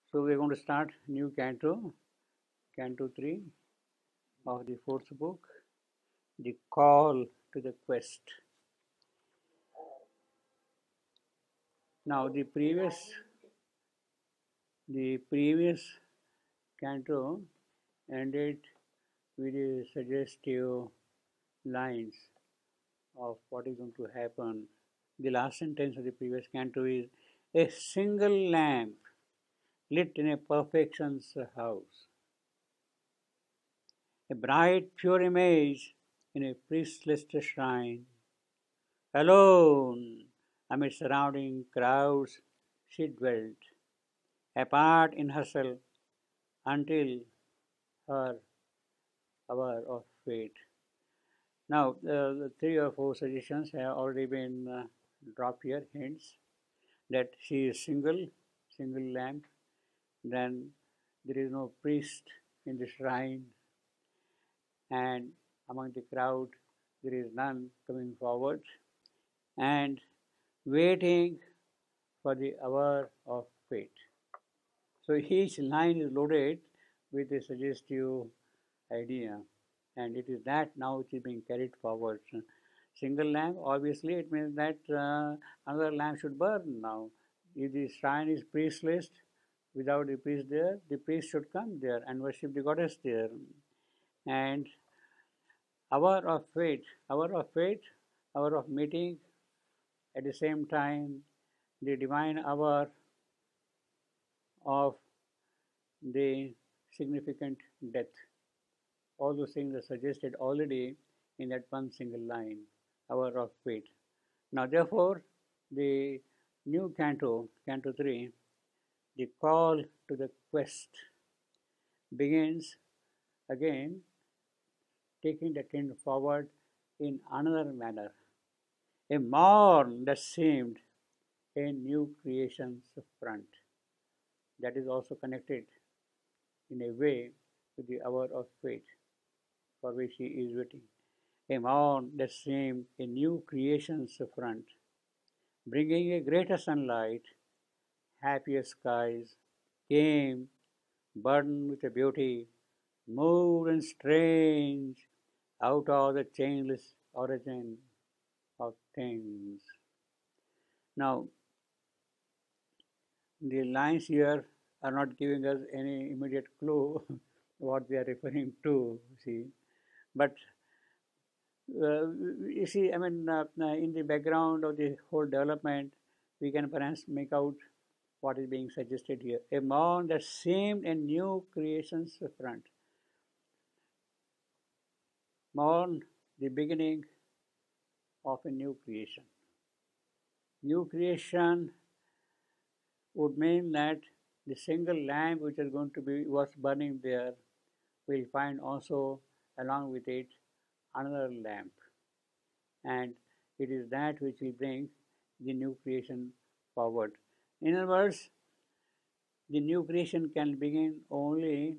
So we're going to start new canto, canto 3 of the fourth book, The Call to the Quest. Now the previous canto ended with the suggestive lines of what is going to happen. The last sentence of the previous canto is a single lamp lit in a perfection's house, a bright pure image in a priestless shrine. Alone, amid surrounding crowds, she dwelt, apart in herself, until her hour of fate. Now, the three or four suggestions have already been dropped here, hints that she is single lamp, then there is no priest in the shrine, and among the crowd there is none coming forward, and waiting for the hour of fate. So each line is loaded with a suggestive idea, and it is that now which is being carried forward. Single lamp, obviously, it means that another lamp should burn now. If the shrine is priestless, without the priest there, the priest should come there and worship the goddess there. And hour of fate, hour of meeting, at the same time, the divine hour of the significant death. All those things are suggested already in that one single line, hour of fate. Now, therefore, the new canto, canto 3, the call to the quest, begins again, taking the trend forward in another manner. A morn that seemed a new creation's front. That is also connected in a way to the hour of fate for which he is waiting. A morn that seemed a new creation's front, bringing a greater sunlight, happier skies, came, burdened with a beauty, moved and strange, out of the changeless origin of things. Now, the lines here are not giving us any immediate clue what they are referring to, see. But you see, I mean, in the background of the whole development, we can perhaps make out what is being suggested here. A morn that seemed a new creation's front. Morn, the beginning of a new creation. New creation would mean that the single lamp which is going to be was burning there will find also along with it another lamp, and it is that which will bring the new creation forward. In other words, the new creation can begin only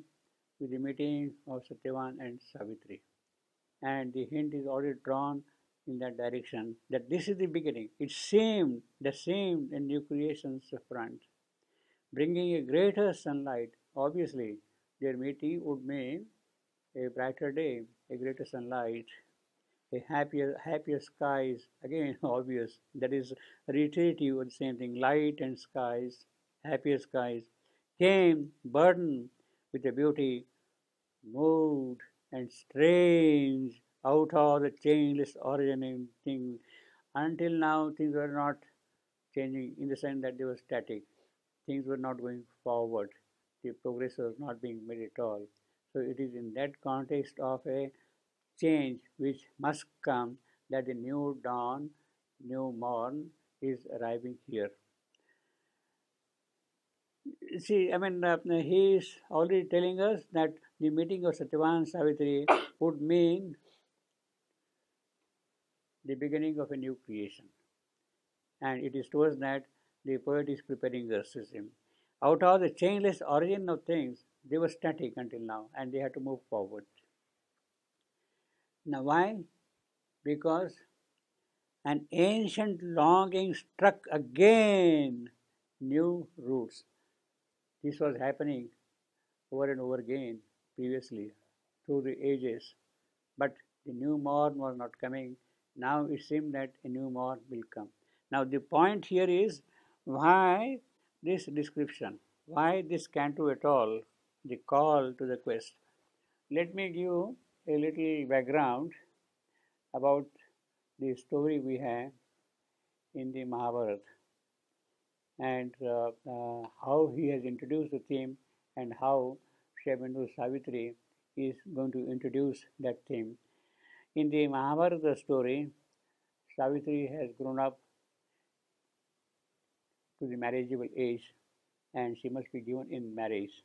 with the meeting of Satyavan and Savitri, and the hint is already drawn in that direction that this is the beginning. It seemed the same in new creation's front, bringing a greater sunlight. Obviously, their meeting would mean a brighter day, a greater sunlight, a happier skies. Again, obvious. That is reiterative of the same thing. Light and skies, happier skies, came burdened with a beauty, moved and strange out of the changeless originating thing. Until now, things were not changing in the sense that they were static. Things were not going forward. The progress was not being made at all. So it is in that context of a change which must come that the new dawn, new morn is arriving here. See, I mean, he is already telling us that the meeting of Satyavan and Savitri would mean the beginning of a new creation. And it is towards that the poet is preparing the system. Out of the changeless origin of things, they were static until now and they had to move forward. Now, why? Because an ancient longing struck again new roots. This was happening over and over again previously through the ages, but the new morn was not coming. Now it seemed that a new morn will come. Now the point here is why this description, why this canto at all, the call to the quest. Let me give a little background about the story we have in the Mahabharata and how he has introduced the theme and how Shreyabendu Savitri is going to introduce that theme. In the Mahabharata story, Savitri has grown up to the marriageable age and she must be given in marriage.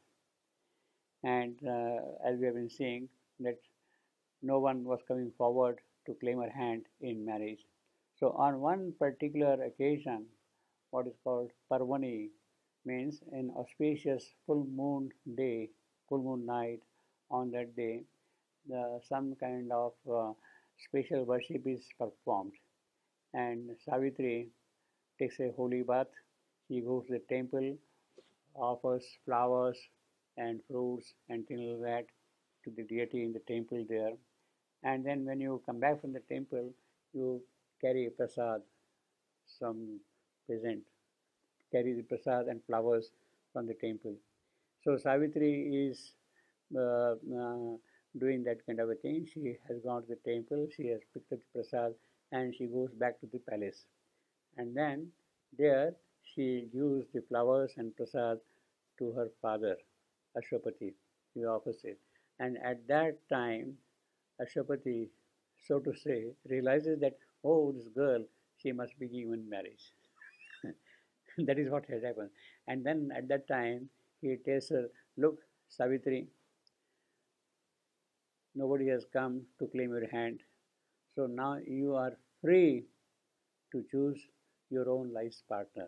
And as we have been seeing, that no one was coming forward to claim her hand in marriage. So on one particular occasion, what is called Parvani means an auspicious full moon day, full moon night. On that day, some kind of special worship is performed, and Savitri takes a holy bath. She goes to the temple, offers flowers and fruits and things like that to the deity in the temple there. And then when you come back from the temple, you carry a prasad, some present, carry the prasad and flowers from the temple. So Savitri is doing that kind of a thing. She has gone to the temple, she has picked up the prasad, and she goes back to the palace. And then there she gives the flowers and prasad to her father, Ashwapati, he offers it. And at that time, Ashwapati, so to say, realizes that, oh, this girl, she must be given marriage. That is what has happened. And then at that time, he tells her, look, Savitri, nobody has come to claim your hand. So now you are free to choose your own life partner.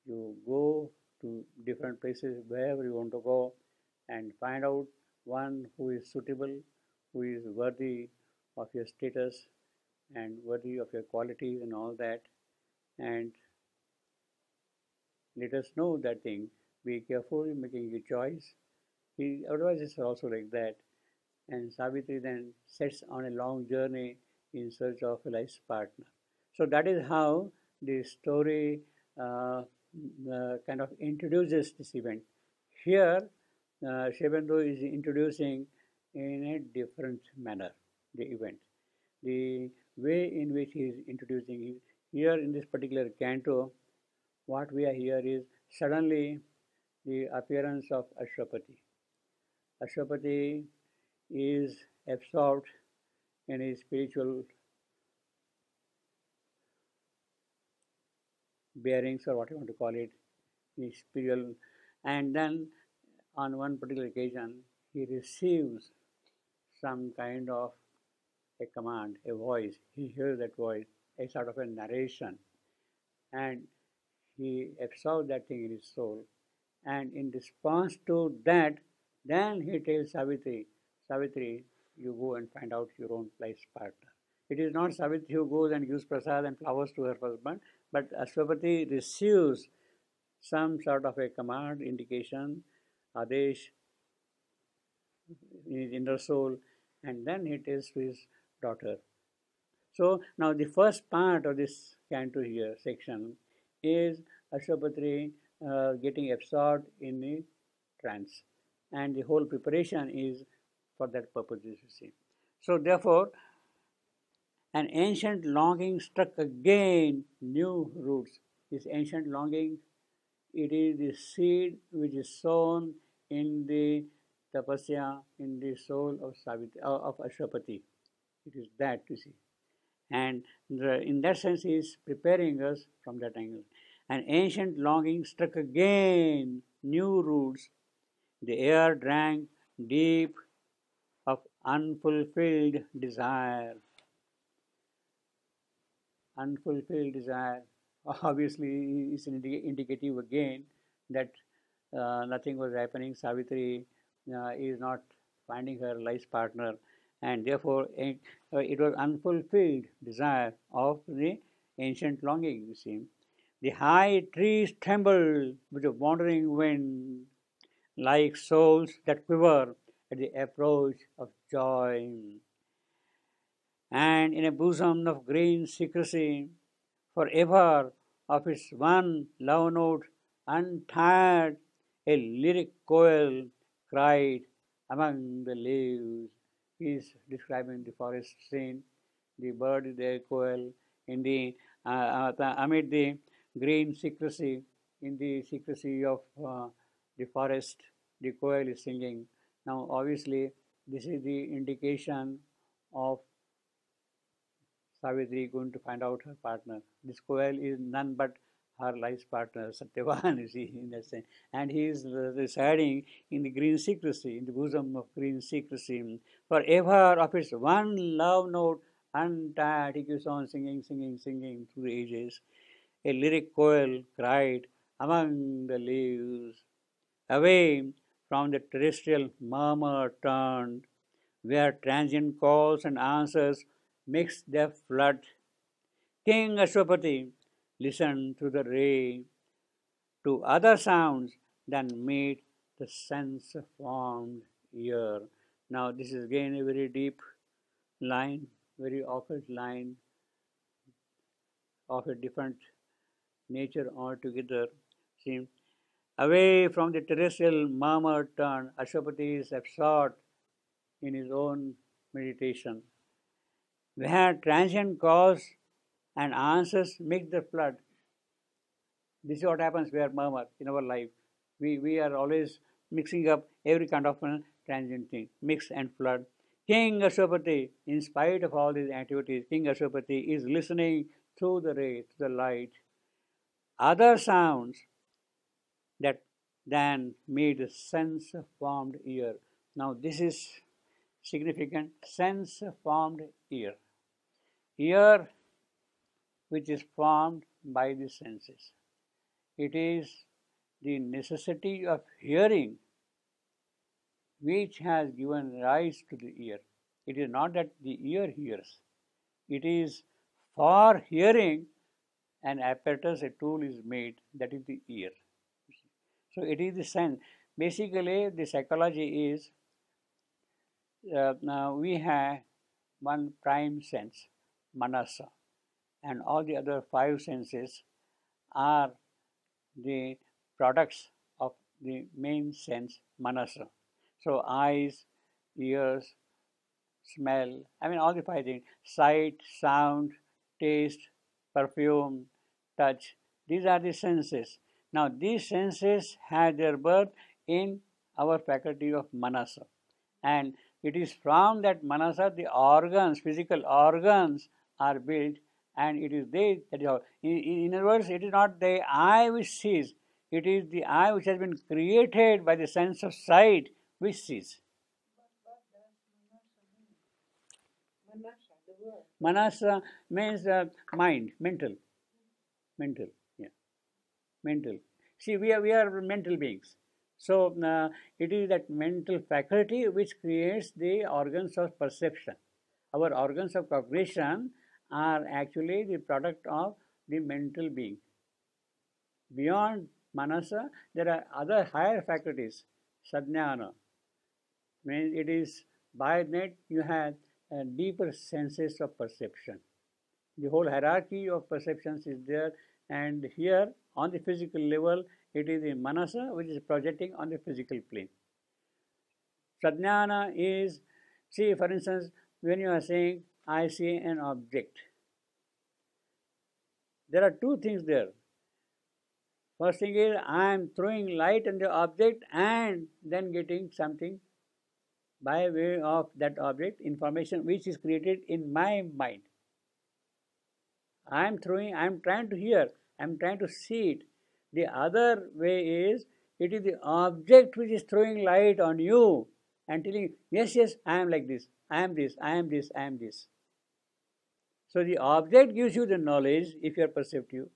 You go to different places, wherever you want to go, and find out one who is suitable, who is worthy of your status and worthy of your qualities and all that, and let us know that thing. Be careful in making your choice. Otherwise, it's also like that. And Savitri then sets on a long journey in search of a life partner. So that is how the story kind of introduces this event. Here, Shreyabendu is introducing in a different manner the event. The way in which he is introducing it, here in this particular canto, what we are here is suddenly the appearance of Ashwapati. Ashwapati is absorbed in his spiritual bearings or what you want to call it, his spiritual, and then on one particular occasion he receives some kind of a command, a voice. He hears that voice, a sort of a narration, and he absorbs that thing in his soul. And in response to that, then he tells Savitri, Savitri, you go and find out your own life partner. It is not Savitri who goes and gives prasad and flowers to her husband, but Ashwapati receives some sort of a command, indication, adesh in his inner soul, and then he tells to his daughter. So now the first part of this canto here section is Ashwapati getting absorbed in the trance, and the whole preparation is for that purpose, you see. So therefore, an ancient longing struck again new roots. This ancient longing, it is the seed which is sown in the tapasya, in the soul of of Ashwapati. It is that, you see. And in that sense, he is preparing us from that angle. An ancient longing struck again new roots. The air drank deep of unfulfilled desire. Unfulfilled desire obviously is an indicative again that nothing was happening. Savitri is not finding her life partner, and therefore it was unfulfilled desire of the ancient longing, you see. The high trees trembled with the wandering wind. like souls that quiver at the approach of joy. And in a bosom of green secrecy, forever of its one love note untired, a lyric koel cried among the leaves. He is describing the forest scene. The bird is there, koel, in the amid the green secrecy, in the secrecy of the forest, the koel is singing. Now, obviously, this is the indication of Savitri going to find out her partner. This Koel is none but her life's partner, Satyavan, you see, in that sense. And he is residing in the green secrecy, in the bosom of green secrecy. Forever of its one love note untired, he keeps on singing, singing, singing through the ages. A lyric Koel cried among the leaves. Away from the terrestrial murmur turned, where transient calls and answers mix their flood. King Ashwapati listened through the ray to other sounds than meet the sense-formed ear. Now, this is again a very deep line, very occult line of a different nature altogether. See, away from the terrestrial murmur turn, Ashwapati is absorbed in his own meditation. Where transient cause and answers mix the flood. This is what happens where murmur in our life. We are always mixing up every kind of transient thing, mix and flood. King Ashwapati, in spite of all these activities, King Ashwapati is listening through the ray, through the light, other sounds that than meet the sense-formed ear. Now this is significant, sense-formed ear. Ear which is formed by the senses. It is the necessity of hearing which has given rise to the ear. It is not that the ear hears. It is for hearing an apparatus, a tool is made, that is the ear. So it is the sense. Basically, the psychology is now we have one prime sense, manasa, and all the other five senses are the products of the main sense, manasa. So eyes, ears, smell, all the five things, sight, sound, taste, perfume, touch, these are the senses. Now these senses have their birth in our faculty of manasa. And it is from that manasa the organs, physical organs are built, and it is they that is all. In other words, it is not the eye which sees, it is the eye which has been created by the sense of sight which sees. Manasa means mind, mental, yeah, mental. See, we are mental beings. So it is that mental faculty which creates the organs of perception. Our organs of cognition are actually the product of the mental being. Beyond manasa, there are other higher faculties, sadhyana. Means it is by that you have deeper senses of perception. The whole hierarchy of perceptions is there, and here on the physical level, it is the manasa which is projecting on the physical plane. Sadhyana is, see, for instance, when you are saying, I see an object, there are two things there. First thing is, I am throwing light on the object and then getting something by way of that object, information which is created in my mind. I am trying to hear, I am trying to see it. The other way is, it is the object which is throwing light on you and telling you, yes, I am like this, I am this, I am this, I am this. So the object gives you the knowledge if you are perceptive.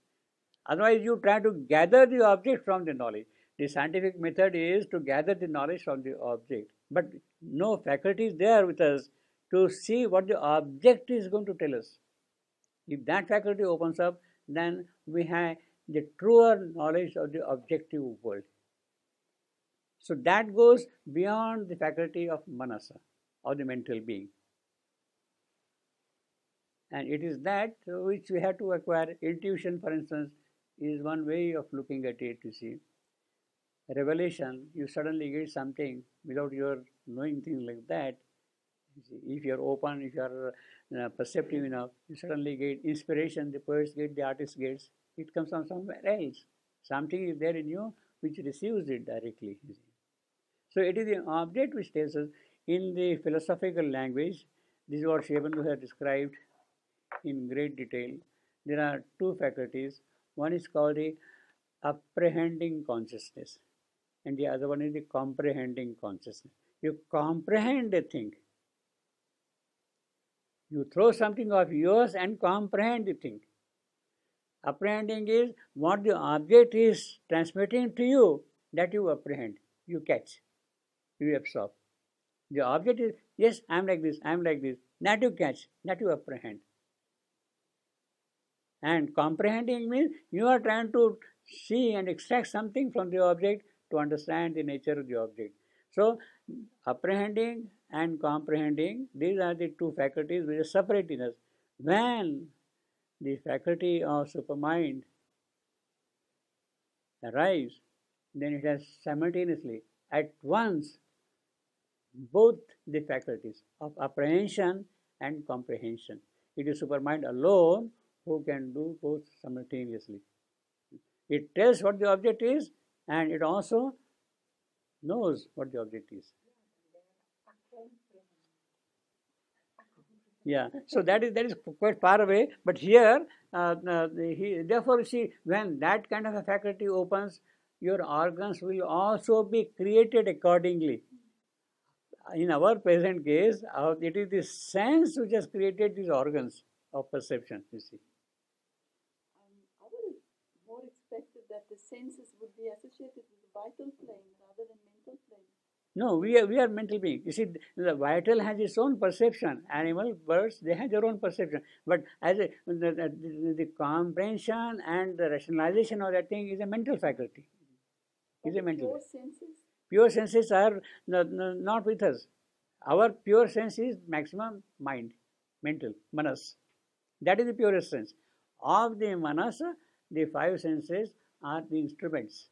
Otherwise, you try to gather the object from the knowledge. The scientific method is to gather the knowledge from the object. But no faculty is there with us to see what the object is going to tell us. If that faculty opens up, then we have the truer knowledge of the objective world. So that goes beyond the faculty of manasa, or the mental being. And it is that which we have to acquire. Intuition, for instance, is one way of looking at it, you see. Revelation, you suddenly get something without your knowing things like that. If you're open, if you're perceptive enough, you suddenly get inspiration. The poets get, the artist gets. It comes from somewhere else. Something is there in you which receives it directly. So it is the object which tells us. In the philosophical language, this is what Sri Aurobindo has described in great detail. There are two faculties. One is called the apprehending consciousness, and the other one is the comprehending consciousness. You comprehend a thing. You throw something of yours and comprehend the thing. Apprehending is what the object is transmitting to you, that you apprehend, you catch, you absorb. The object is, yes, I am like this, I am like this. That you catch, that you apprehend. And comprehending means you are trying to see and extract something from the object to understand the nature of the object. So, apprehending and comprehending, these are the two faculties which are separate in us. When the faculty of supermind arrives, then it has simultaneously, at once, both the faculties of apprehension and comprehension. It is supermind alone who can do both simultaneously. It tells what the object is, and it also knows what the object is. Yeah, so that is quite far away. But here, therefore, you see, when that kind of a faculty opens, your organs will also be created accordingly. In our present case, it is the sense which has created these organs of perception, you see. I would have more expected that the senses would be associated with the vital plane rather than mental plane. No, we are mental beings. You see, the vital has its own perception. Animal, birds, they have their own perception. But as the comprehension and the rationalization of that thing is a mental faculty. Is a mental. Pure senses? Pure senses are not with us. Our pure sense is maximum mind, mental, manas. That is the purest sense. Of the manas, the five senses are the instruments.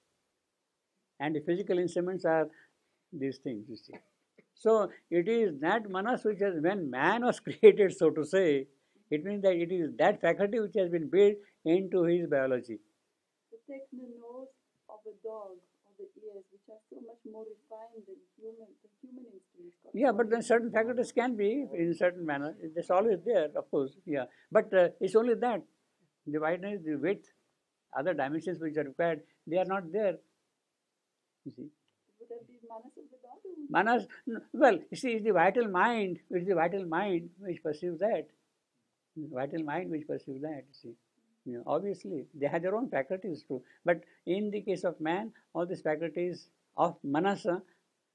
And the physical instruments are these things, you see. So it is that manas which has, when man was created, so to say, it means that it is that faculty which has been built into his biology. To take the nose of a dog or the ears, which are so much more refined than human instruments. Yeah, but then certain faculties can be in certain manner. It's always there, of course. Yeah, but it's only that the wideness, the width, other dimensions which are required, they are not there. You see. Manas, well, you see, it's the vital mind, which is the vital mind which perceives that. Vital mind which perceives that, you see. You know, obviously, they have their own faculties too. But in the case of man, all these faculties of manasa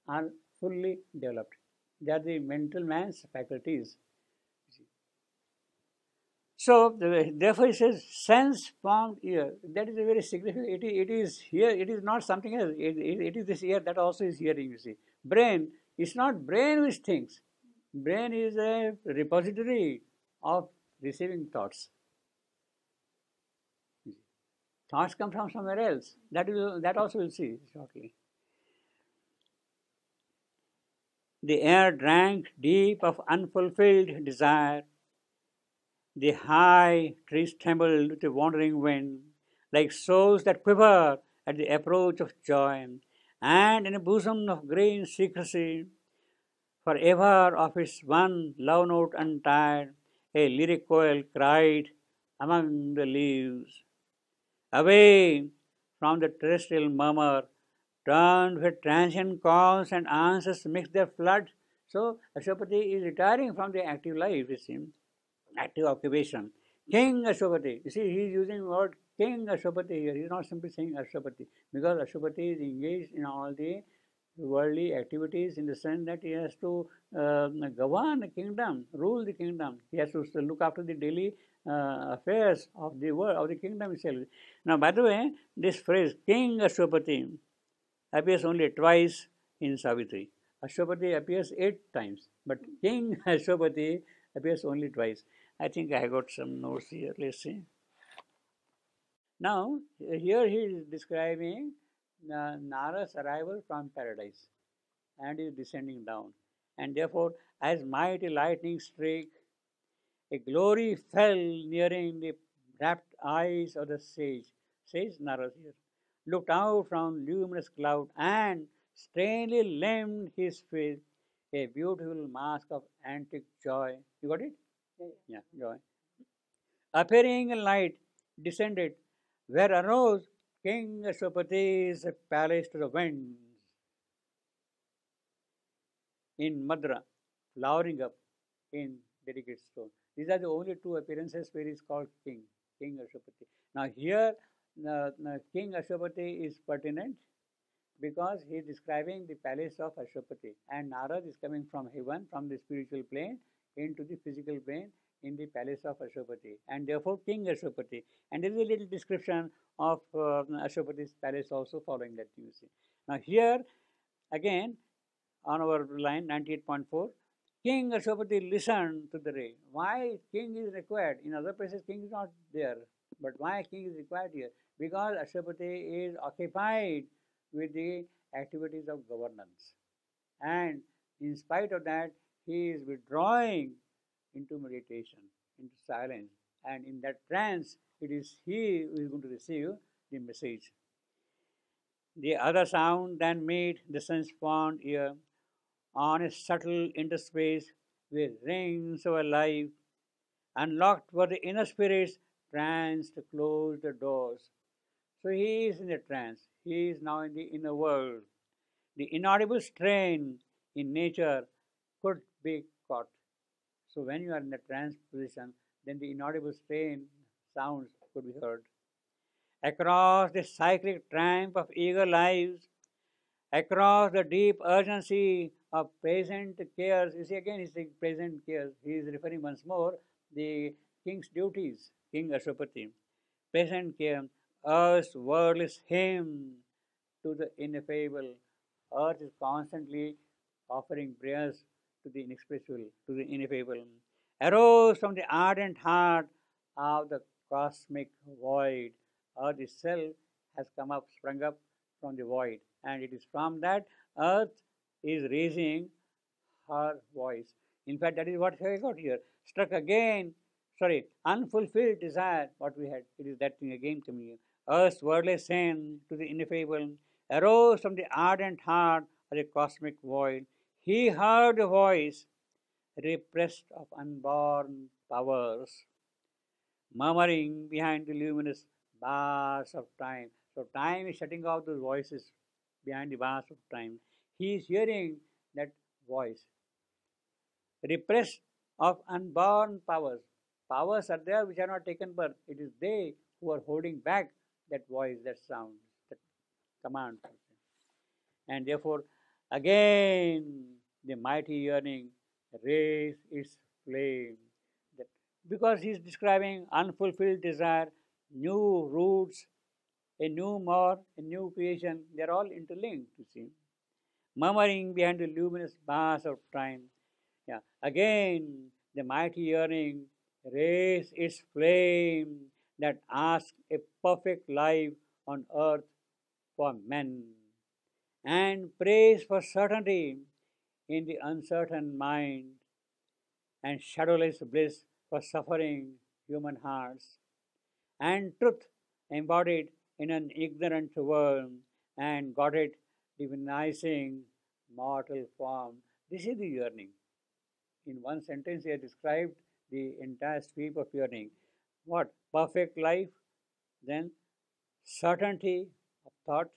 are fully developed. They are the mental man's faculties. So, therefore, it says sense formed ear. That is a very significant. It is here. It is not something else. It is this ear that also is hearing. You see, brain. It's not brain which thinks. Brain is a repository of receiving thoughts. Thoughts come from somewhere else. That also we'll see shortly. The air drank deep of unfulfilled desire. The high trees trembled with the wandering wind, like souls that quiver at the approach of joy, and in a bosom of green secrecy, forever of its one love note untired, a lyric coil cried among the leaves. Away from the terrestrial murmur, turned where transient calls and answers mix their flood. So Ashwapati is retiring from the active life, it seems. Active occupation. King Ashwapati. You see, he is using the word King Ashwapati here. He is not simply saying Ashwapati, because Ashwapati is engaged in all the worldly activities in the sense that he has to govern the kingdom, rule the kingdom. He has to look after the daily affairs of the world, of the kingdom itself. Now, by the way, this phrase King Ashwapati appears only twice in Savitri. Ashwapati appears 8 times, but King Ashwapati appears only twice. I think I got some notes here. Let's see. Now, here he is describing Nara's arrival from paradise and is descending down. And therefore, as mighty lightning streak, a glory fell nearing the rapt eyes of the sage. Sage Narad here looked out from luminous cloud and strangely limned his face, a beautiful mask of antique joy. You got it? Yeah, joy. Appearing in light, descended, where arose King Ashwapati's palace to the winds in Madra, flowering up in delicate stone. These are the only two appearances where he is called king, King Ashwapati. Now here, King Ashwapati is pertinent because he is describing the palace of Ashwapati, and Narad is coming from heaven, from the spiritual plane into the physical plane in the palace of Ashwapati, and therefore King Ashwapati. And there is a little description of Ashwapati's palace also following that you see. Now here again on our line 98.4, King Ashwapati listened to the ray. Why king is required? In other places king is not there, but why king is required here? Because Ashwapati is occupied with the activities of governance, and in spite of that he is withdrawing into meditation, into silence, and in that trance it is he who is going to receive the message. The other sound then made the sense fond ear on a subtle interspace with rings of a life, unlocked were the inner spirits, trance to close the doors. So he is in a trance. He is now in the inner world. The inaudible strain in nature could be caught. So when you are in a trance position, then the inaudible strain sounds could be heard. Across the cyclic tramp of eager lives, across the deep urgency of present cares. You see, again, he's saying present cares. He is referring once more the king's duties, King Ashwapati. Present care, earth's wordless hymn to the ineffable. Earth is constantly offering prayers to the inexpressible, to the ineffable. Arose from the ardent heart of the cosmic void. Earth itself has come up, sprung up from the void, and it is from that earth is raising her voice. In fact, that is what I got here. Struck again, unfulfilled desire, what we had. It is that thing again coming here. Earth's wordless saying to the ineffable arose from the ardent heart of the cosmic void. He heard a voice repressed of unborn powers, murmuring behind the luminous bars of time. So time is shutting off those voices behind the bars of time. He is hearing that voice, repressed of unborn powers. Powers are there which are not taken birth. It is they who are holding back that voice, that sound, that command. And therefore, again, the mighty yearning raise its flame. Because he is describing unfulfilled desire, new roots, a new more, a new creation, they are all interlinked, you see. Murmuring behind the luminous bars of time. Yeah. Again, the mighty yearning raise its flame that asks a perfect life on earth for men, and prays for certainty in the uncertain mind, and shadowless bliss for suffering human hearts, and truth embodied in an ignorant world, and Godhead divinizing mortal form. This is the yearning. In one sentence, he has described the entire sweep of yearning. What? Perfect life, then certainty of thought,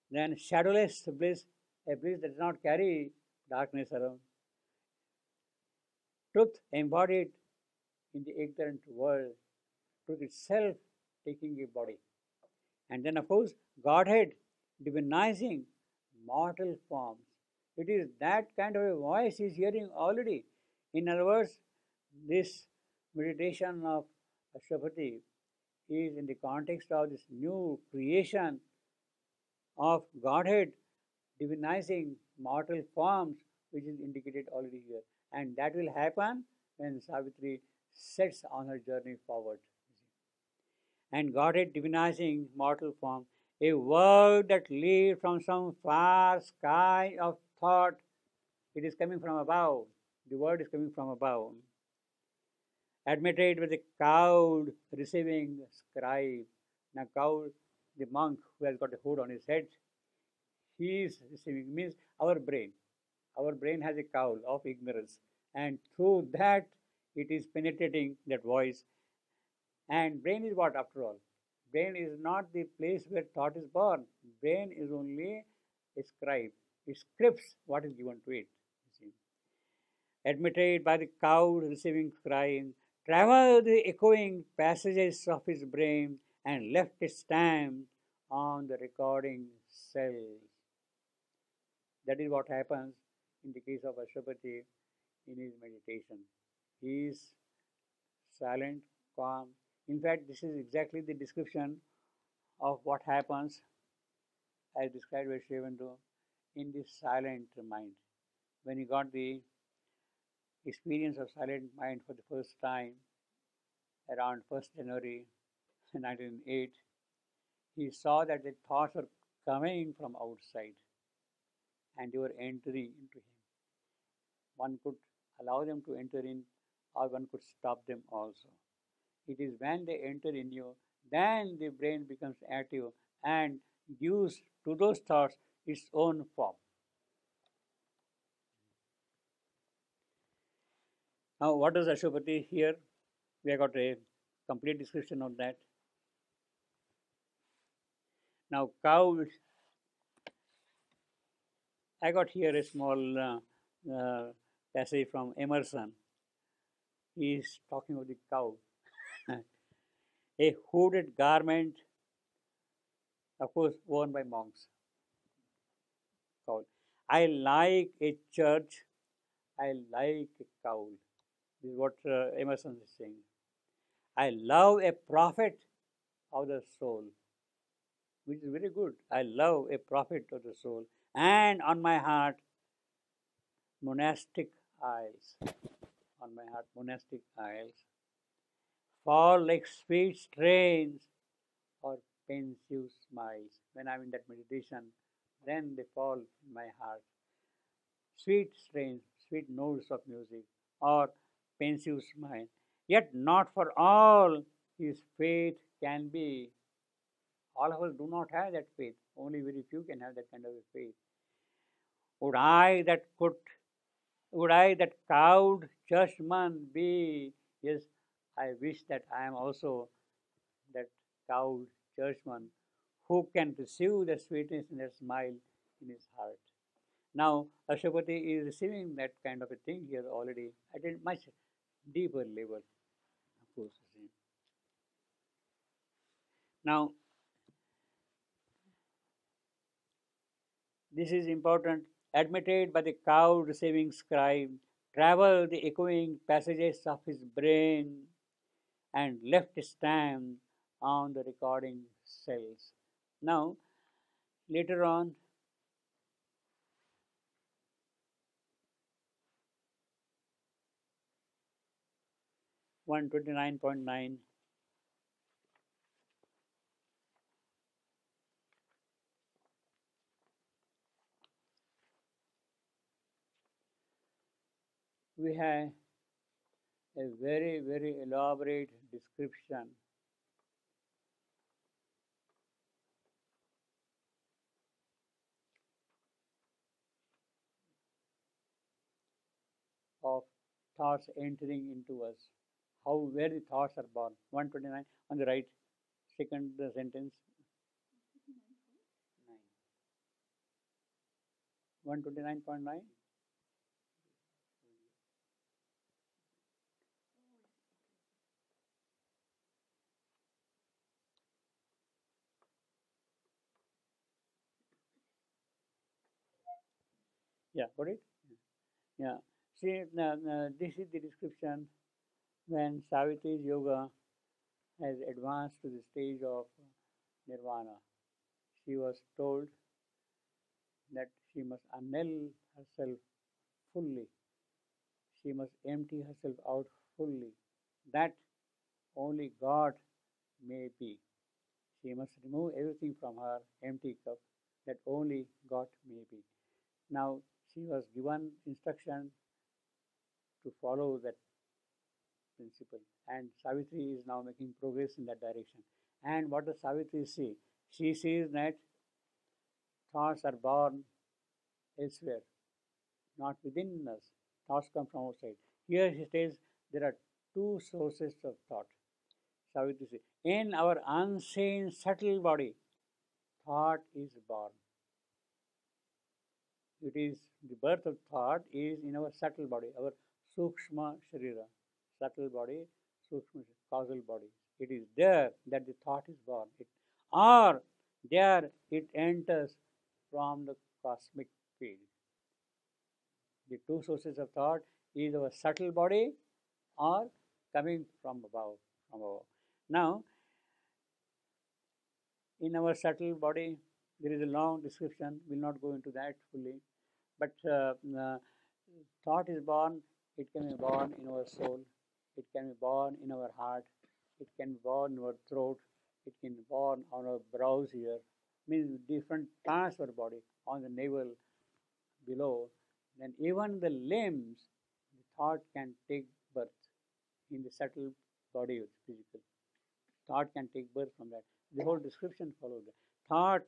then shadowless bliss, a bliss that does not carry darkness around. Truth embodied in the ignorant world, truth itself taking a body. And then, of course, Godhead divinizing mortal forms. It is that kind of a voice he is hearing already. In other words, this meditation of Ashwapati is in the context of this new creation of Godhead divinizing mortal forms, which is indicated already here. And that will happen when Savitri sets on her journey forward. And Godhead divinizing mortal form, a word that leads from some far sky of thought. It is coming from above. The word is coming from above. Admitted with a cowed receiving scribe. Now, cowed, the monk who has got a hood on his head, he is receiving, means our brain. Our brain has a cowl of ignorance, and through that it is penetrating that voice. And brain is what after all? Brain is not the place where thought is born. Brain is only a scribe. It scripts what is given to it. Admitted by the cowed receiving scribe, traveled the echoing passages of his brain and left its stamp on the recording cells. That is what happens in the case of Ashwapati in his meditation. He is silent, calm. In fact, this is exactly the description of what happens as described by Sri Aurobindo in this silent mind. When he got the experience of silent mind for the first time around 1st January 1908, he saw that the thoughts were coming from outside and they were entering into him. One could allow them to enter in, or one could stop them also. It is when they enter in you, then the brain becomes active and gives to those thoughts its own form. Now, what does Ashwapati here? We have got a complete description of that. Now, cow, I got here a small passage from Emerson. He is talking of the cow. A hooded garment, of course, worn by monks. Cowl. I like a church. I like a cowl. This is what Emerson is saying. I love a prophet of the soul, which is very good. I love a prophet of the soul. And on my heart, monastic aisles. On my heart, monastic aisles fall like sweet strains or pensive smiles. When I'm in that meditation, then they fall in my heart. Sweet strains, sweet notes of music, or pensive smile. Yet not for all his faith can be. All of us do not have that faith. Only very few can have that kind of a faith. Would I that cowed churchman be? Yes, I wish that I am also that cowed churchman who can receive the sweetness and the smile in his heart. Now, Ashwapati is receiving that kind of a thing here already at a much deeper level, of course. Now, this is important. Admitted by the cowed receiving scribe, traveled the echoing passages of his brain and left a stamp on the recording cells. Now, later on, 129.9, we have a very, very elaborate description of thoughts entering into us, how where the thoughts are born. 129 on the right, second sentence. 129.9. Yeah, got it? Yeah. See, this is the description when Savitri's yoga has advanced to the stage of nirvana. She was told that She must annul herself fully. She must empty herself out fully. That only God may be. She must remove everything from her empty cup that only God may be. Now she was given instruction to follow that principle, and Savitri is now making progress in that direction. And what does Savitri see? She sees that thoughts are born elsewhere, not within us. Thoughts come from outside. Here she says there are two sources of thought. Savitri says, in our unseen subtle body, thought is born. It is the birth of thought is in our subtle body, our sukshma sharira, subtle body, sukshma causal body. It is there that the thought is born. Or there it enters from the cosmic field. The two sources of thought is our subtle body or coming from above. Now, in our subtle body, there is a long description. We'll not go into that fully. But thought is born. It can be born in our soul. It can be born in our heart. It can be born in our throat. It can be born on our brows here. Means different parts of our body, on the navel, below. Then even the limbs, the thought can take birth in the subtle body of the physical. Thought can take birth from that. The whole description follows that. Thought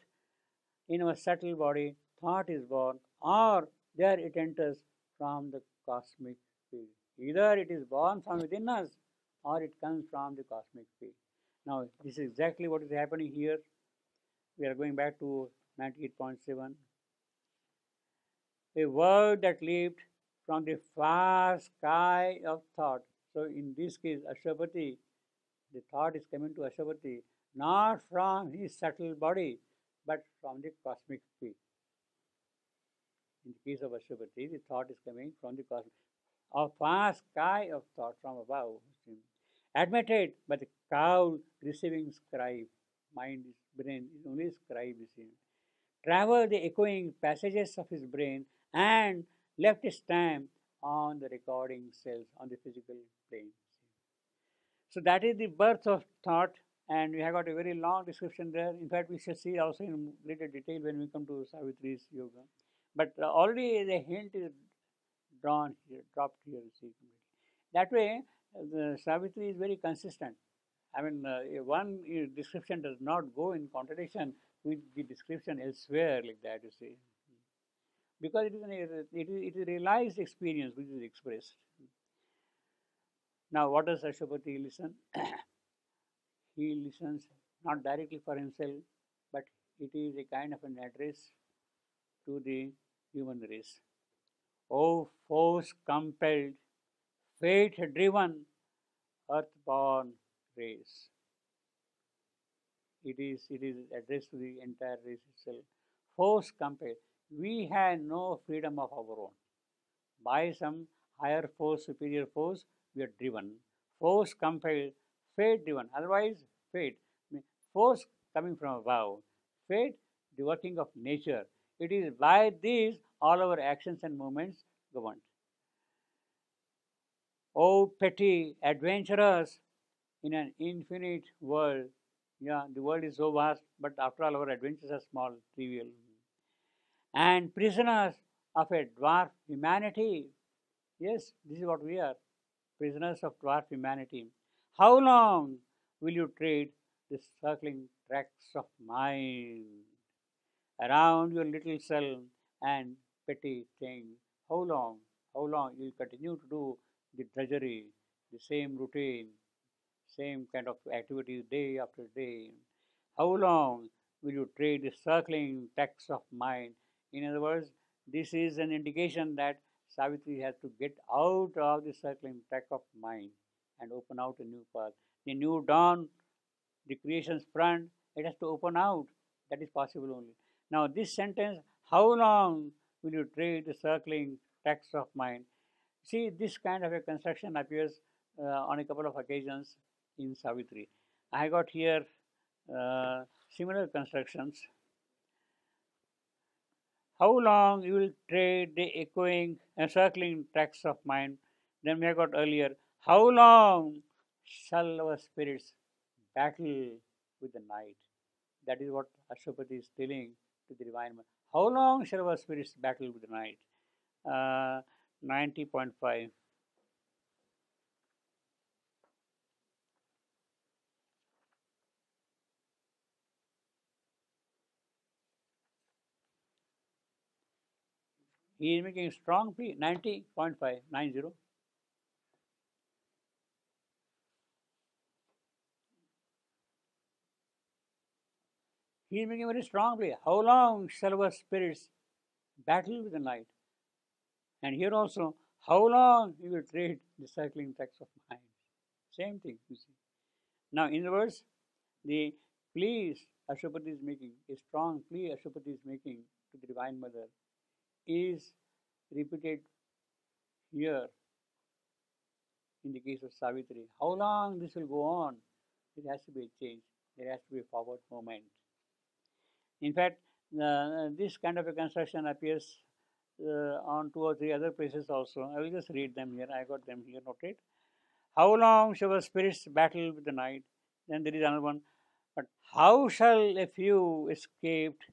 in our subtle body, thought is born, or there it enters from the cosmic field. Either it is born from within us, or it comes from the cosmic field. Now, this is exactly what is happening here. We are going back to 98.7. A word that leaped from the far sky of thought. So, in this case, Ashwapati, the thought is coming to Ashwapati, not from his subtle body, but from the cosmic field. In the case of Ashwapati, the thought is coming from the cosmic, a far sky of thought from above, admitted by the cow receiving scribe. Mind is brain is only scribe receiving. Traveled the echoing passages of his brain and left his stamp on the recording cells on the physical plane. So that is the birth of thought, and we have got a very long description there. In fact, we shall see also in greater detail when we come to Savitri's yoga. But already the hint is drawn here, dropped here. See, that way, the Savitri is very consistent. I mean, one description does not go in contradiction with the description elsewhere, like that, you see. Because it is a realized experience which is expressed. Now, what does Ashwapati listen? He listens not directly for himself, but it is a kind of an address to the human race. O force compelled, fate driven, earthborn race. It is addressed to the entire race itself. Force compelled. We have no freedom of our own. By some higher force, superior force, we are driven. Force compelled, fate driven. Otherwise, fate. Force coming from above. Fate, the working of nature. It is by these all our actions and movements governed. O petty adventurers in an infinite world. Yeah, the world is so vast, but after all, our adventures are small, trivial. And prisoners of a dwarf humanity. Yes, this is what we are, prisoners of dwarf humanity. How long will you trade the circling tracks of mind around your little cell and petty thing? How long? How long you will continue to do the drudgery, the same routine, same kind of activities day after day? How long will you trade the circling tracks of mind? In other words, this is an indication that Savitri has to get out of the circling track of mind and open out a new path. The new dawn, the creation's front, it has to open out. That is possible only. Now, this sentence, how long will you trade the circling tracks of mind? See, this kind of a construction appears on a couple of occasions in Savitri. I got here similar constructions. How long you will trade the echoing and circling tracks of mind? Then we have got earlier. How long shall our spirits battle with the night? That is what Ashwapati is telling to the Divine Mother. How long shall our spirits battle with the night? 90.5. He is making a strong plea. 90.5. 90. He is making a very strong plea. How long shall our spirits battle with the night? And here also, how long you will trade the circling tracks of mind? Same thing, you see. Now, in the words, the pleas Ashwapati is making, a strong plea Ashwapati is making to the Divine Mother, is repeated here in the case of Savitri. How long this will go on? It has to be a change. There has to be a forward movement. In fact, this kind of a construction appears on two or three other places also. I will just read them here. I got them here noted. How long shall our spirits battle with the night? Then there is another one. But how shall a few escaped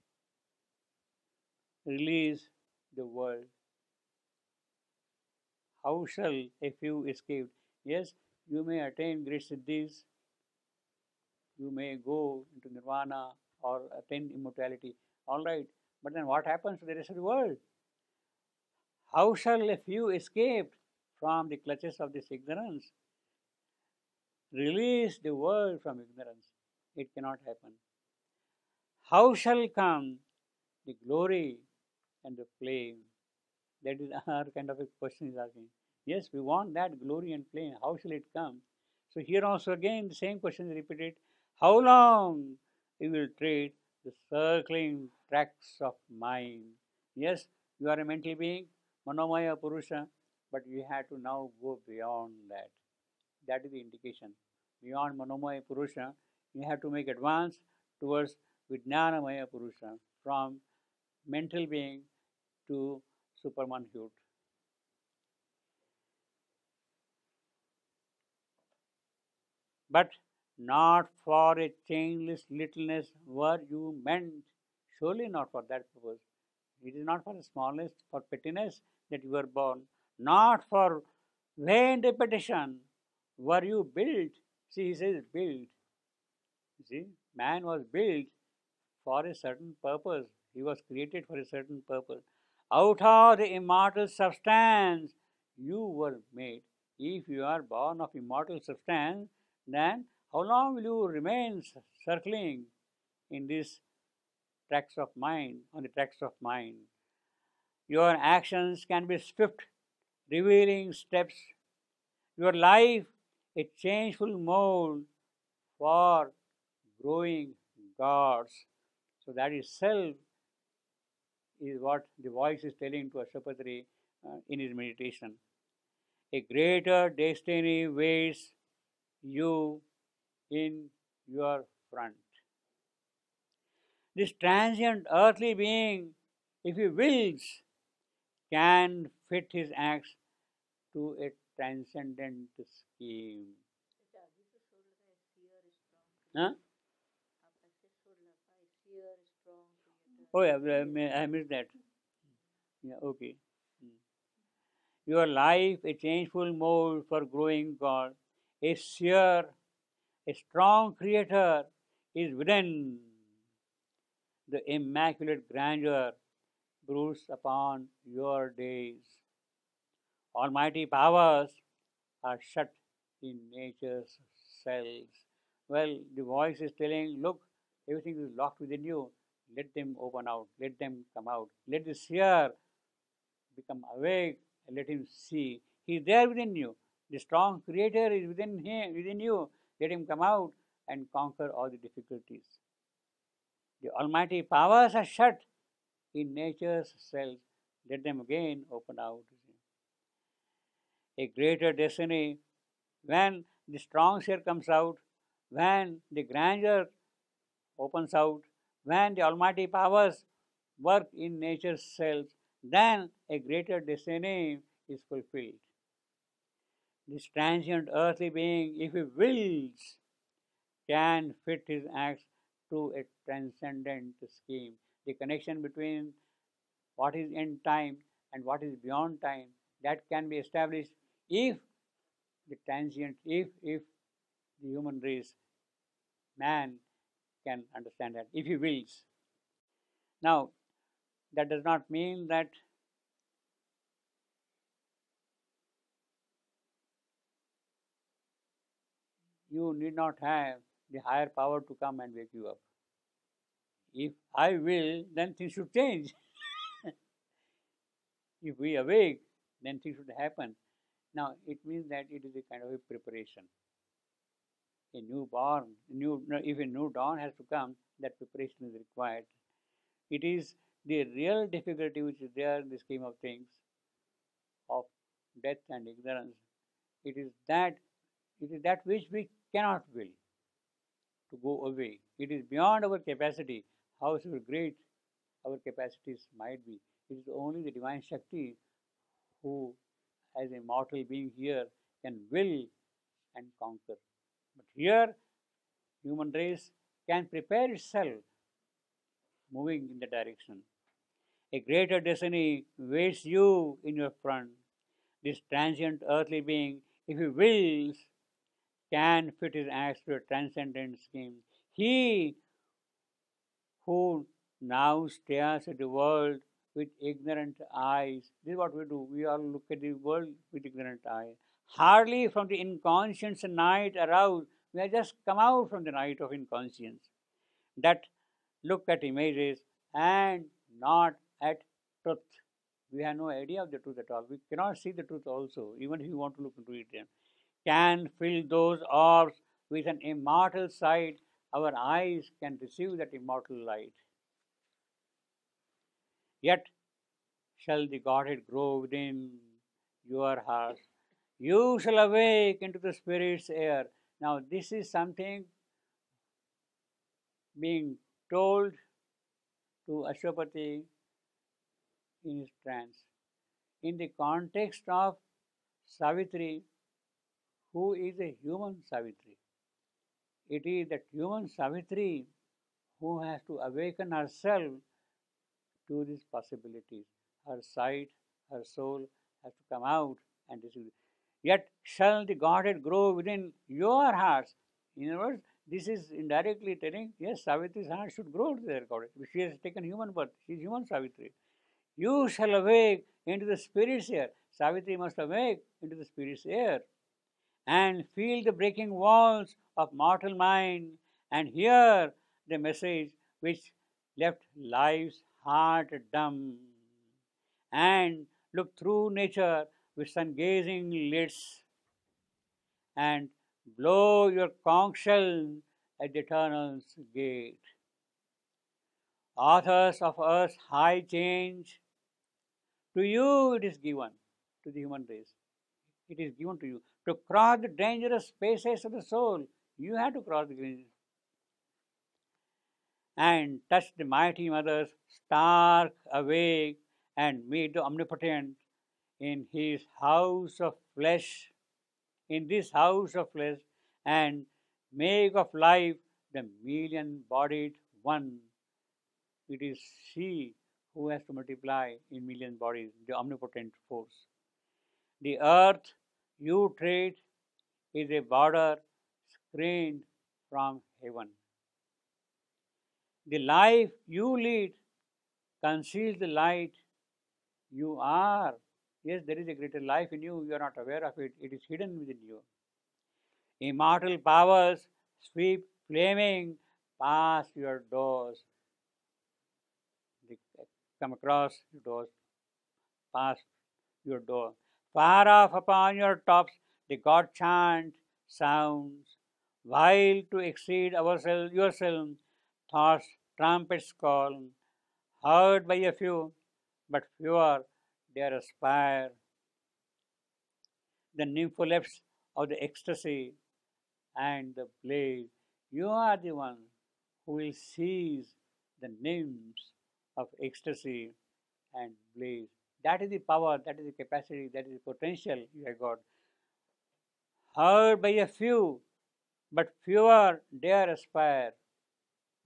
release the world? How shall a few escape? Yes, you may attain great siddhis, you may go into nirvana or attain immortality. All right, but then what happens to the rest of the world? How shall a few escape from the clutches of this ignorance? Release the world from ignorance. It cannot happen. How shall come the glory and the flame? That is our kind of a question is asking. Yes, we want that glory and flame. How shall it come? So here also again the same question is repeated. How long you will trade the circling tracks of mind? Yes, you are a mental being, Manomaya Purusha, but you have to now go beyond that. That is the indication. Beyond Manomaya Purusha, you have to make advance towards Vijnanamaya Purusha, from mental being to supermanhood. But not for a chainless littleness were you meant, surely not for that purpose. It is not for smallness, for pettiness that you were born, not for vain repetition were you built. See, he says built. You see, man was built for a certain purpose. He was created for a certain purpose. Out of the immortal substance you were made. If you are born of immortal substance, then how long will you remain circling in these tracks of mind, on the tracks of mind? Your actions can be swift, revealing steps. Your life a changeful mold for growing gods. So that is self is what the voice is telling to Ashwapatri in his meditation. A greater destiny waits you in your front. This transient earthly being, if he wills, can fit his acts to a transcendent scheme. Huh? Oh yeah, I missed that. Yeah, okay. Your life a changeful mold for growing God. A seer, a strong creator is within. The immaculate grandeur broods upon your days. Almighty powers are shut in nature's cells. Well, the voice is telling, look, everything is locked within you. Let them open out. Let them come out. Let the seer become awake and let him see. He is there within you. The strong creator is within him, within you. Let him come out and conquer all the difficulties. The almighty powers are shut in nature's cells. Let them again open out. A greater destiny, when the strong seer comes out, when the grandeur opens out, when the almighty powers work in nature's cells, then a greater destiny is fulfilled. This transient earthly being, if he wills, can fit his acts to a transcendent scheme. The connection between what is in time and what is beyond time, that can be established if the transient, if the human race, man, can understand that, if he wills. Now, that does not mean that you need not have the higher power to come and wake you up. If I will, then things should change. If we awake, then things should happen. Now, it means that it is a kind of a preparation. A newborn, if a new dawn has to come, that preparation is required. It is the real difficulty which is there in the scheme of things, of death and ignorance. It is that which we cannot will to go away. It is beyond our capacity, however great our capacities might be. It is only the divine Shakti who, as a mortal being here, can will and conquer. But here, human race can prepare itself moving in the direction. A greater destiny waits you in your front. This transient earthly being, if he wills, can fit his acts to a transcendent scheme. He who now stares at the world with ignorant eyes. This is what we do. We all look at the world with ignorant eyes. Hardly from the inconscience night aroused. We have just come out from the night of inconscience. That look at images and not at truth. We have no idea of the truth at all. We cannot see the truth also, even if we want to look into it. Can fill those orbs with an immortal sight. Our eyes can receive that immortal light. Yet shall the Godhead grow within your heart. You shall awake into the Spirit's air. Now, this is something being told to Ashwapati in his trance. In the context of Savitri, who is a human Savitri. It is that human Savitri who has to awaken herself to these possibilities. Her sight, her soul has to come out and receive it. Yet shall the Godhead grow within your hearts. In other words, this is indirectly telling, yes, Savitri's heart should grow to their Godhead. She has taken human birth. She is human Savitri. You shall awake into the Spirit's air. Savitri must awake into the Spirit's air and feel the breaking walls of mortal mind and hear the message which left life's heart dumb, and look through nature with sun-gazing lids and blow your conch shell at the eternal's gate. Authors of earth's high change, to you it is given, to the human race. It is given to you to cross the dangerous spaces of the soul. You have to cross the dangerous and touch the mighty mother's stark awake and meet the omnipotent in his house of flesh, in this house of flesh, and make of life the million bodied one. It is she who has to multiply in million bodies, the omnipotent force. The earth you tread is a border screened from heaven. The life you lead conceals the light you are. Yes, there is a greater life in you. You are not aware of it. It is hidden within you. Immortal powers sweep flaming past your doors. They come across your doors, past your door. Far off upon your tops, the God chant sounds. While to exceed ourselves, yourself, thoughts trumpets call, heard by a few, but fewer dare aspire. The nympholepts of the ecstasy and the blaze. You are the one who will seize the nymphs of ecstasy and bliss. That is the power, that is the capacity, that is the potential you have got. Heard by a few, but fewer dare aspire.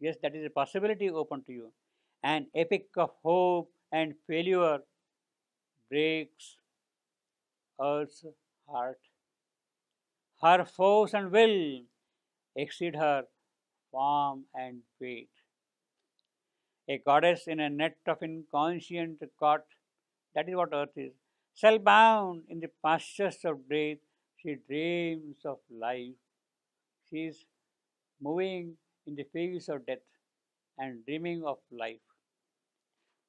Yes, that is a possibility open to you. An epic of hope and failure breaks Earth's heart. Her force and will exceed her form and fate. A goddess in a net of inconscient caught, that is what Earth is. Spellbound in the pastures of death, she dreams of life. She is moving in the fields of death and dreaming of life.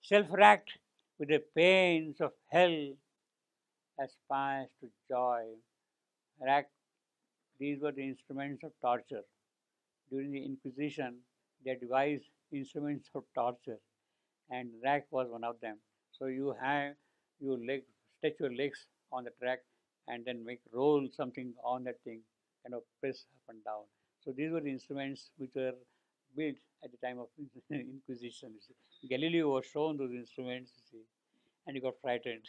Self racked with the pains of hell, aspires to joy. Racked, these were the instruments of torture. During the Inquisition, they devised instruments of torture, and rack was one of them. So you have your leg, stretch your legs on the track, and then make roll something on that thing, kind of press up and down. So these were the instruments which were built at the time of Inquisition. You see. Galileo was shown those instruments, you see, and he got frightened.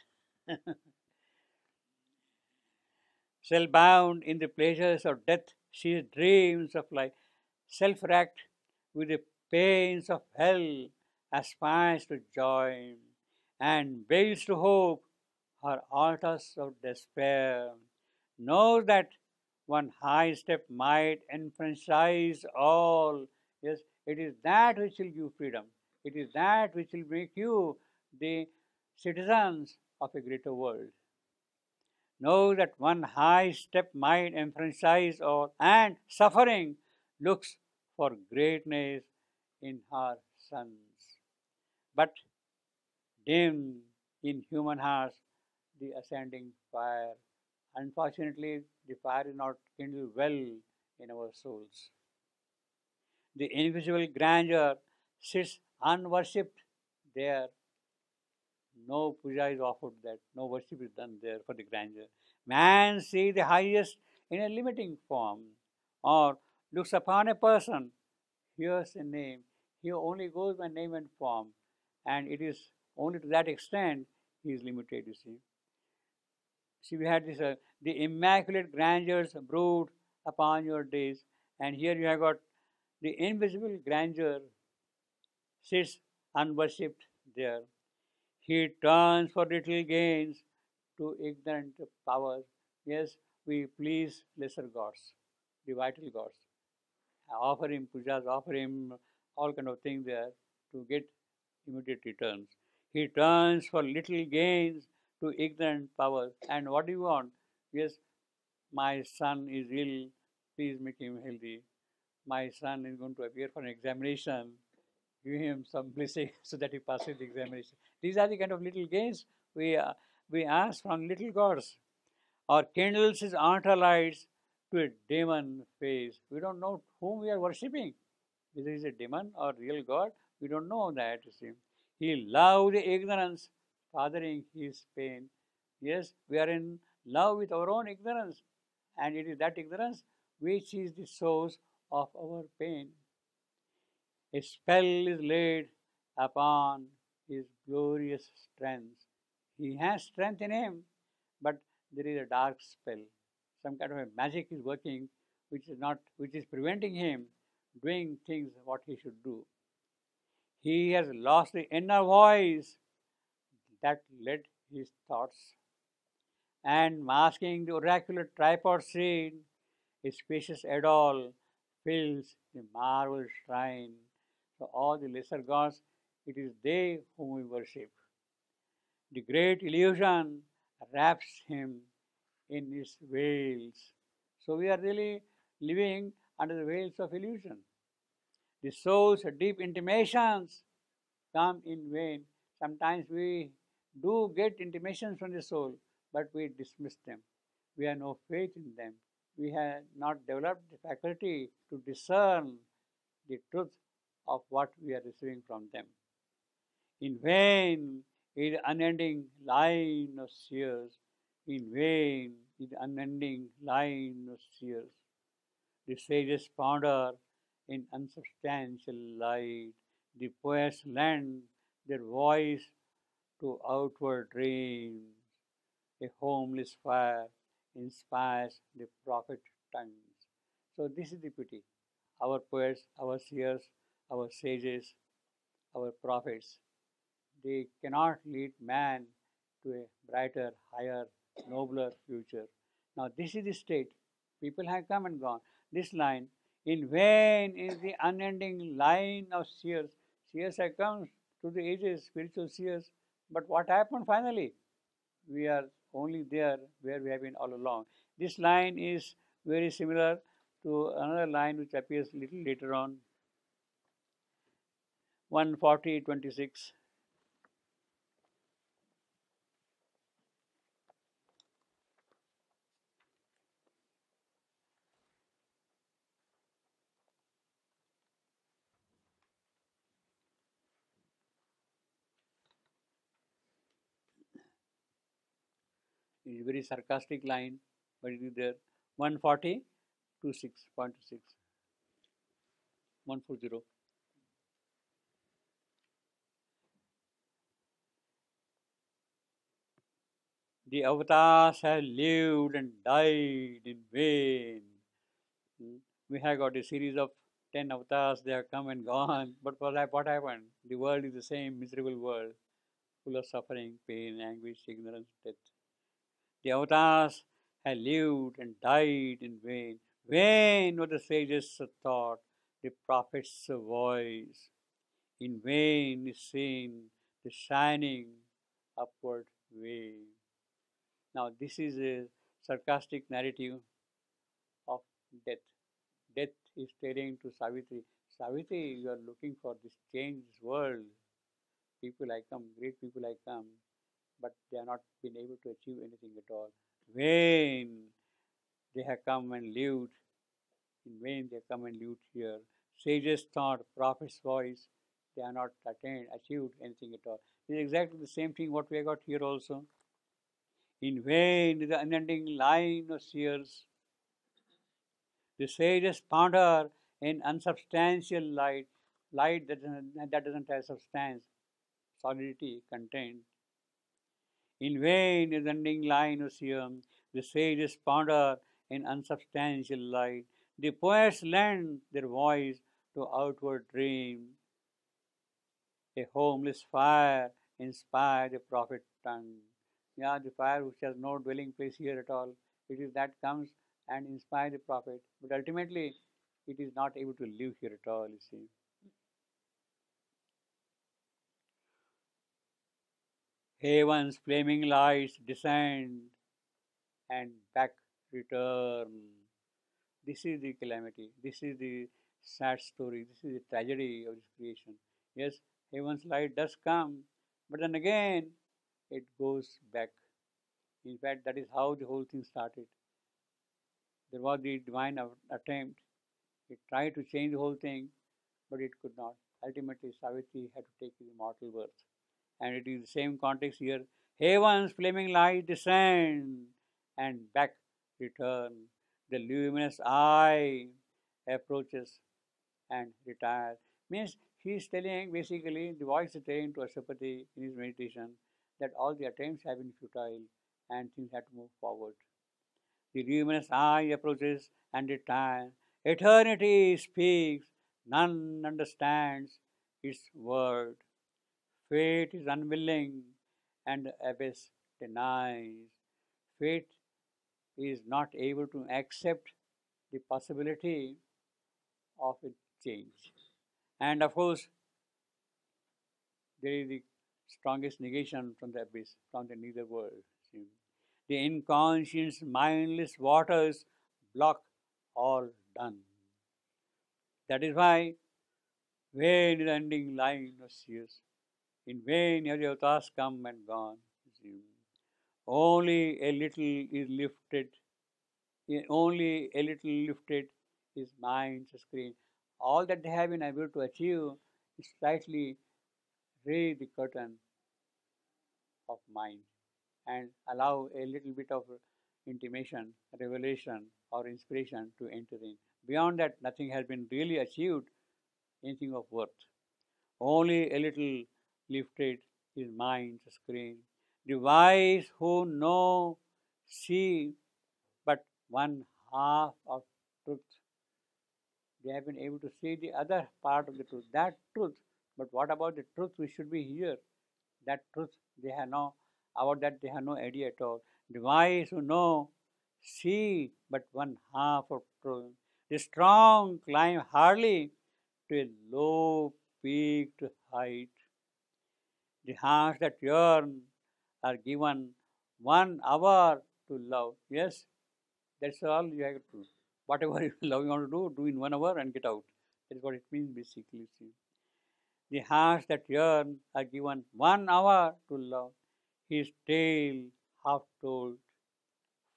Spellbound in the pleasures of death, she dreams of life. Self-racked with the pains of hell, aspires to joy, and builds to hope her altars of despair. Knows that one high step might enfranchise all. Yes, it is that which will give freedom. It is that which will make you the citizens of a greater world. Know that one high step might enfranchise all, and suffering looks for greatness in her sons. But dim in human hearts the ascending fire. Unfortunately, the fire is not kindled well in our souls. The invisible grandeur sits unworshipped there. No puja is offered that, no worship is done there for the grandeur. Man sees the highest in a limiting form, or looks upon a person, hears a name, he only goes by name and form, and it is only to that extent he is limited, you see. See, we had this, the immaculate grandeurs brood upon your days, and here you have got the invisible grandeur sits unworshipped there. He turns for little gains to ignorant powers. Yes, we please lesser gods, the vital gods. Offer him pujas, offer him all kind of things there to get immediate returns. He turns for little gains to ignorant powers. And what do you want? Yes, my son is ill, please make him healthy. My son is going to appear for an examination, give him some blessing so that he passes the examination. These are the kind of little gains we ask from little gods. Or kindles his altar lights to a demon face. We don't know whom we are worshipping. Whether he is a demon or real God, we don't know that, you see. He loved the ignorance, fathering his pain. Yes, we are in love with our own ignorance, and it is that ignorance which is the source of our pain. A spell is laid upon his glorious strength. He has strength in him, but there is a dark spell. Some kind of a magic is working, which is preventing him doing things what he should do. He has lost the inner voice that led his thoughts, and masking the oracular tripod scene, a spacious idol fills the marble shrine. So all the lesser gods, it is they whom we worship. The great illusion wraps him in its veils. So we are really living under the veils of illusion. The soul's deep intimations come in vain. Sometimes we do get intimations from the soul, but we dismiss them. We have no faith in them. We have not developed the faculty to discern the truth of what we are receiving from them. In vain is the unending line of seers. In vain is the unending line of seers. The sages ponder in unsubstantial light. The poets lend their voice to outward dreams. A homeless fire inspires the prophet tongues. So this is the pity. Our poets, our seers, our sages, our prophets, they cannot lead man to a brighter, higher, nobler future. Now this is the state. People have come and gone. This line, in vain is the unending line of seers. Seers have come through the ages, spiritual seers. But what happened finally? We are only there where we have been all along. This line is very similar to another line which appears little later on, 140:26. It's a very sarcastic line, but it is there. 140 to 6.6, 140. The avatars have lived and died in vain. Hmm. We have got a series of 10 avatars, they have come and gone. But what happened? The world is the same miserable world, full of suffering, pain, anguish, ignorance, death. The avatars have lived and died in vain. Vain were the sages' thought, the prophet's voice. In vain is seen the shining upward way. Now, this is a sarcastic narrative of death. Death is staring to Savitri, Savitri, you are looking for this changed world. People I come, great people I come, but they are not been able to achieve anything at all. Vain they have come and lived. In vain they come and lived here. Sages thought, prophet's voice, they are not achieved anything at all. It is exactly the same thing what we have got here also. In vain is the unending line of seers. The sages ponder in unsubstantial light, light that doesn't have substance, solidity, content. In vain is the unending line of seers. The sages ponder in unsubstantial light. The poets lend their voice to outward dream. A homeless fire inspired the prophet tongue. Yeah, the fire which has no dwelling place here at all. It is that comes and inspires the prophet. But ultimately, it is not able to live here at all, you see. Heaven's flaming lights descend and back return. This is the calamity. This is the sad story. This is the tragedy of this creation. Yes, heaven's light does come, but then again it goes back. In fact, that is how the whole thing started. There was the divine attempt. It tried to change the whole thing, but it could not. Ultimately, Savitri had to take his mortal birth. And it is the same context here. Heaven's flaming light descend and back return. The luminous eye approaches and retires. Means he is telling, basically, the voice is telling to Ashwapati in his meditation that all the attempts have been futile and things have to move forward. The luminous eye approaches and retires. Eternity speaks, none understands its word. Fate is unwilling and the abyss denies. Fate is not able to accept the possibility of a change. And of course, there is the strongest negation from the abyss, from the nether world. See. The inconscious, mindless waters block all done. That is why vain is the ending line of seers. In vain have the avatars come and gone. See. Only a little is lifted. Only a little lifted is mind's screen. All that they have been able to achieve is slightly raise the curtain of mind and allow a little bit of intimation, revelation, or inspiration to enter in. Beyond that, nothing has been really achieved, anything of worth. Only a little lifted his mind's screen. The wise who know see but one half of truth. They have been able to see the other part of the truth, that truth. But what about the truth which should be here? That truth they have no, about that they have no idea at all. The wise who know see but one half of truth. The strong climb hardly to a low peaked height. The hearts that yearn are given 1 hour to love. Yes, that's all you have to do. Whatever love you want to do in 1 hour and get out. That's what it means basically. See. The hearts that yearn are given 1 hour to love. His tale, half told,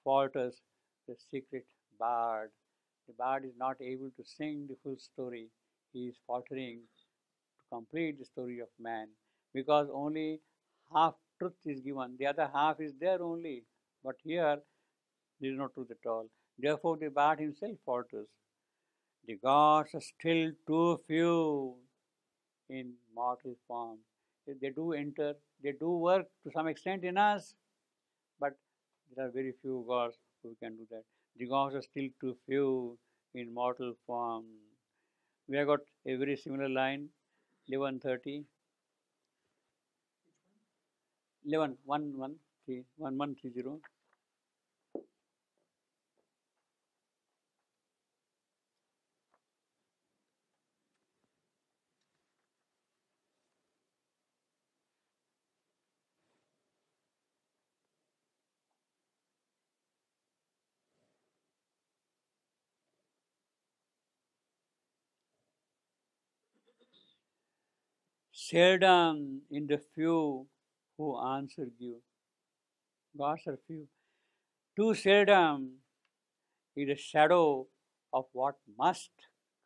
falters the secret bard. The bard is not able to sing the full story. He is faltering to complete the story of man because only half truth is given. The other half is there only. But here, there is no truth at all. Therefore, the bard himself falters. The gods are still too few in mortal form. They do enter, they do work to some extent in us, but there are very few gods who can do that. The gods are still too few in mortal form. We have got a very similar line, 1130. 1130. Seldom in the few who answer you. Gods are few. Too seldom is a shadow of what must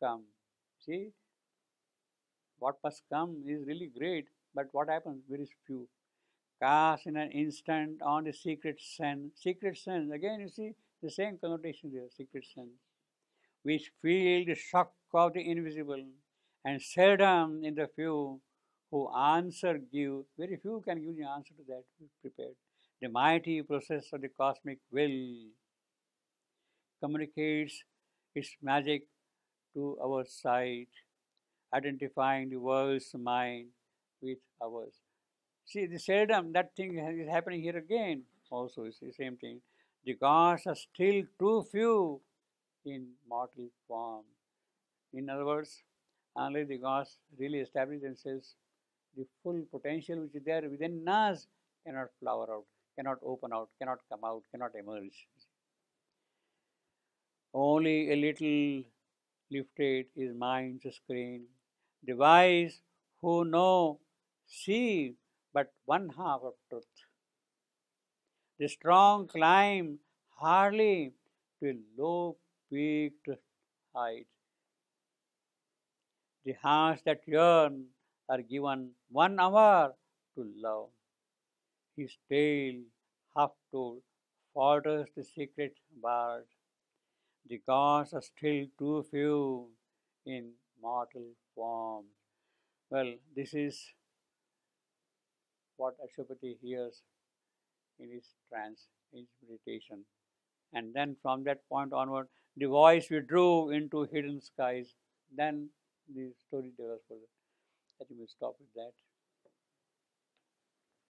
come. See, what must come is really great, but what happens? Very few. Cast in an instant on the secret sense. Secret sense, again, you see the same connotation there, secret sense, which feel the shock of the invisible, and seldom in the few who answer give, very few can give the answer to that, prepared. The mighty process of the cosmic will communicates its magic to our sight, identifying the world's mind with ours. See, the seldom that thing is happening here again. Also, it's the same thing. The gods are still too few in mortal form. In other words, unless the gods really establish themselves, the full potential which is there within us cannot flower out, cannot open out, cannot come out, cannot emerge. Only a little lifted is mind's screen. The wise who know see but one half of truth. The strong climb hardly to a low peaked height. The hearts that yearn are given 1 hour to love. His tale, half told, falters the secret bard. The gods are still too few in mortal form. Well, this is what Ashwapati hears in his trance, in his meditation. And then from that point onward, the voice withdrew into hidden skies. Then the story develops further. I think we'll stop with that.